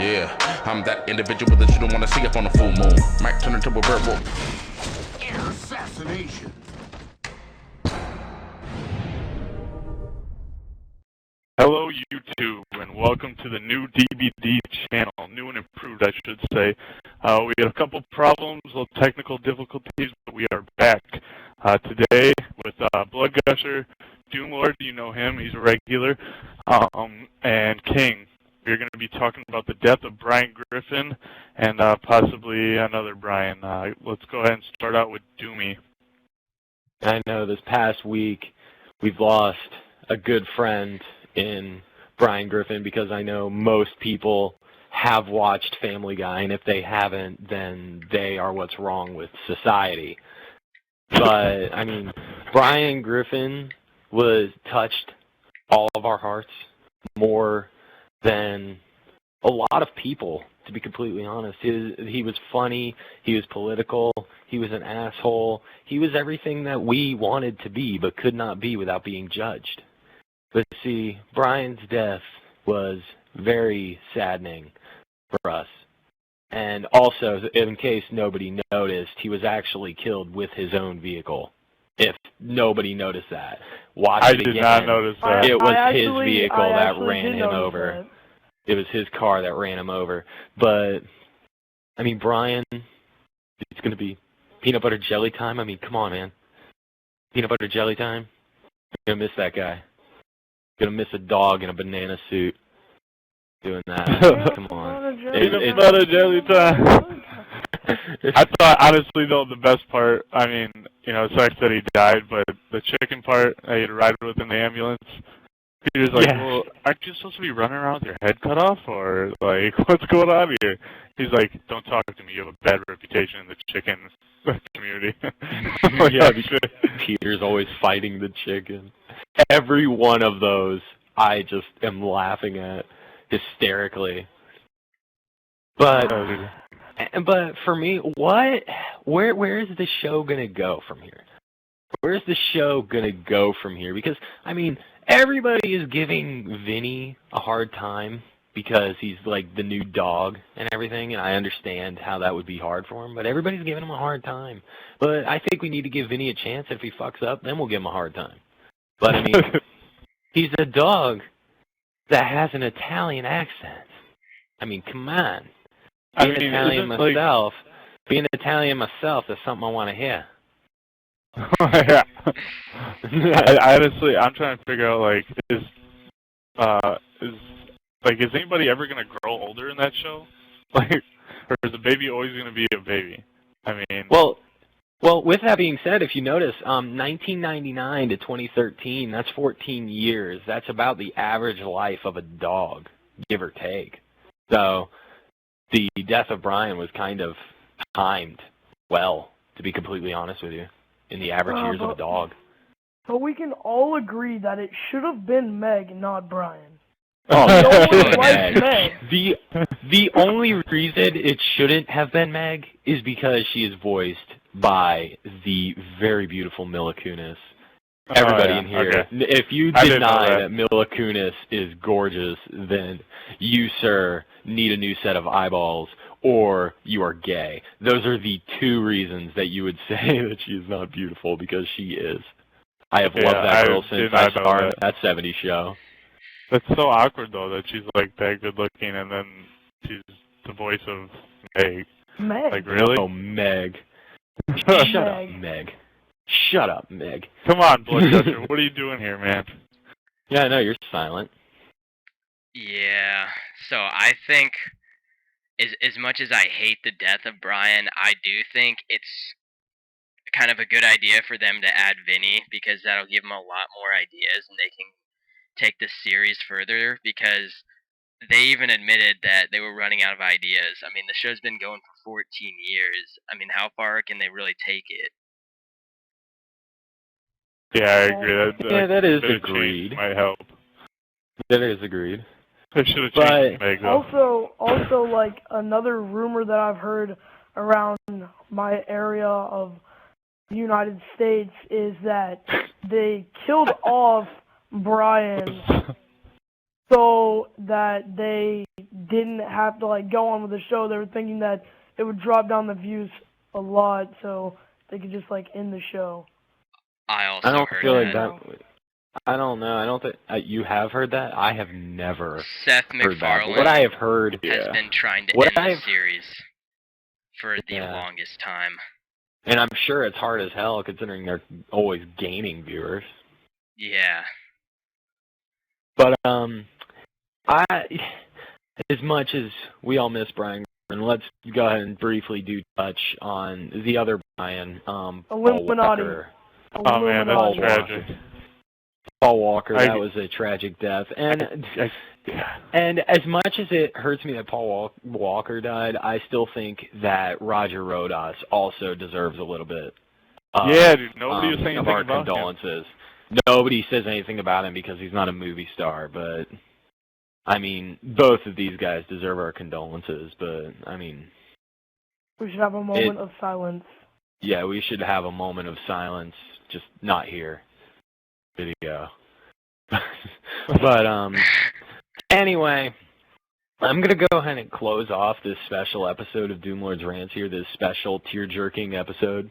Yeah, I'm that individual that you don't want to see up on the full moon. Might turn into a werewolf. Air assassination. Hello YouTube, and welcome to the new DBD channel, new and improved I should say. We had a couple problems, little technical difficulties, but we are back today with Blood Gusher, Doomlord, you know him, he's a regular, and King. We're going to be talking about the death of Brian Griffin and possibly another Brian. Let's go ahead and start out with Doomy. I know this past week we've lost a good friend in Brian Griffin because I know most people have watched Family Guy, and if they haven't, then they are what's wrong with society. But, I mean, Brian Griffin touched all of our hearts more than a lot of people, to be completely honest. He was funny, he was political, he was an asshole, he was everything that we wanted to be but could not be without being judged. But see, Brian's death was very saddening for us. And also, in case nobody noticed, he was actually killed with his own vehicle. If nobody noticed that, watch it again. I did not notice that. It was his vehicle that ran him over. That. It was his car that ran him over. But, I mean, Brian, it's going to be peanut butter jelly time. I mean, come on, man. Peanut butter jelly time. You're going to miss that guy. You're going to miss a dog in a banana suit doing that. Come on. Peanut butter jelly time. I thought, honestly, though, the best part, I mean, you know, it sucks that he died, but the chicken part, I had to ride with in the ambulance. He was like, well, aren't you supposed to be running around with your head cut off? Or, like, what's going on here? He's like, don't talk to me. You have a bad reputation in the chicken community. Yeah, Peter's always fighting the chicken. Every one of those, I just am laughing at hysterically. But for me, where is the show going to go from here? Where's the show going to go from here? Because, I mean, everybody is giving Vinny a hard time because he's like the new dog and everything, and I understand how that would be hard for him, but everybody's giving him a hard time. But I think we need to give Vinny a chance. If he fucks up, then we'll give him a hard time. But, I mean, he's a dog that has an Italian accent. I mean, come on. Being Italian myself is something I want to hear. Yeah. Honestly, I'm trying to figure out, like, is anybody ever going to grow older in that show? Like, or is the baby always going to be a baby? I mean... Well, with that being said, if you notice, 1999 to 2013, that's 14 years. That's about the average life of a dog, give or take. So, the death of Brian was kind of timed well, to be completely honest with you, in the average years of a dog. But we can all agree that it should have been Meg, not Brian. Oh, no one Meg. likes Meg. The only reason it shouldn't have been Meg is because she is voiced by the very beautiful Mila Kunis. Everybody in here, okay. If you deny that Mila Kunis is gorgeous, then you, sir, need a new set of eyeballs, or you are gay. Those are the two reasons that you would say that she is not beautiful, because she is. I have loved that girl since I saw her in that 70s show. That's so awkward, though, that she's, like, that good-looking, and then she's the voice of Meg. Meg? Like, really? Oh, Meg. Shut up, Meg. Shut up, Meg. Come on, Bloodgusher. What are you doing here, man? Yeah, I know, you're silent. Yeah, so I think, as much as I hate the death of Brian, I do think it's kind of a good idea for them to add Vinny, because that'll give them a lot more ideas, and they can take this series further, because they even admitted that they were running out of ideas. I mean, the show's been going for 14 years. I mean, how far can they really take it? Yeah, I agree. That is agreed. Might help. That is agreed. I should have changed Meg, though. Also, like, another rumor that I've heard around my area of the United States is that they killed off Brian so that they didn't have to like go on with the show. They were thinking that it would drop down the views a lot, so they could just like end the show. I also I don't heard feel that. like that. I don't know. I don't think you have heard that. I have never Seth heard that. But MacFarlane what I have heard has been trying to What end the I've- series for the Yeah. longest time. and I'm sure it's hard as hell considering they're always gaining viewers. Yeah. But as much as we all miss Brian, and let's go ahead and briefly do touch on the other Brian, Paul Illuminati. Walker. Oh man, that's Paul tragic. Paul Walker, I- that was a tragic death. And as much as it hurts me that Paul Walker died, I still think that Roger Rodas also deserves a little bit. Yeah, dude, nobody was saying of anything our about him. condolences. Nobody says anything about him because he's not a movie star, but I mean, both of these guys deserve our condolences, but I mean, We should have a moment of silence. yeah, we should have a moment of silence, just not here. Video. But anyway, I'm going to go ahead and close off this special episode of Doomlord's Rants here, this special tear-jerking episode,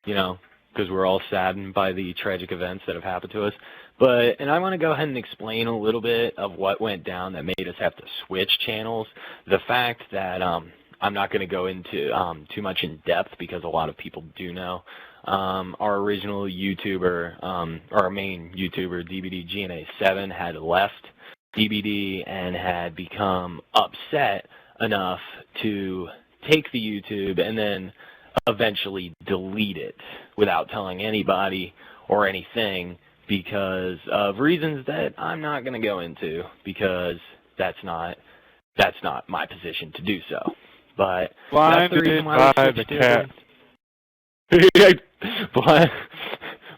you know, because we're all saddened by the tragic events that have happened to us. And I want to go ahead and explain a little bit of what went down that made us have to switch channels. The fact that I'm not going to go into too much in depth because a lot of people do know. Our original YouTuber, our main YouTuber, DBDGNA7, had left DBD and had become upset enough to take the YouTube and then eventually delete it without telling anybody or anything because of reasons that I'm not going to go into because that's not my position to do so. But that's the reason why we switched over.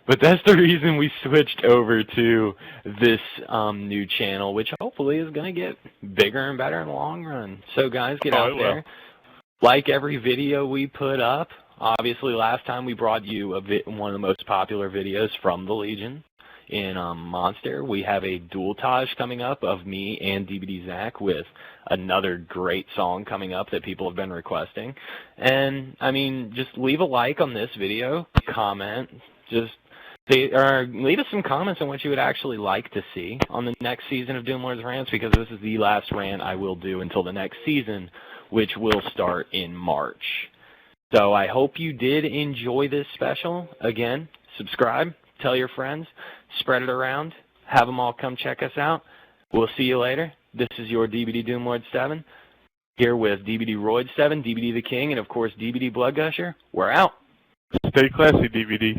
But that's the reason we switched over to this new channel, which hopefully is going to get bigger and better in the long run. So guys, get out there. Like every video we put up. Obviously, last time we brought you one of the most popular videos from the Legion in Monster. We have a dualtage coming up of me and DBD Zach with another great song coming up that people have been requesting. And, I mean, just leave a like on this video, comment, leave us some comments on what you would actually like to see on the next season of Doomlord's Rants, because this is the last rant I will do until the next season, which will start in March. So I hope you did enjoy this special. Again, subscribe, tell your friends, spread it around, have them all come check us out. We'll see you later. This is your DBD Doomlord 7, here with DBD Royd 7, DBD the King, and of course DBD Bloodgusher. We're out. Stay classy, DBD.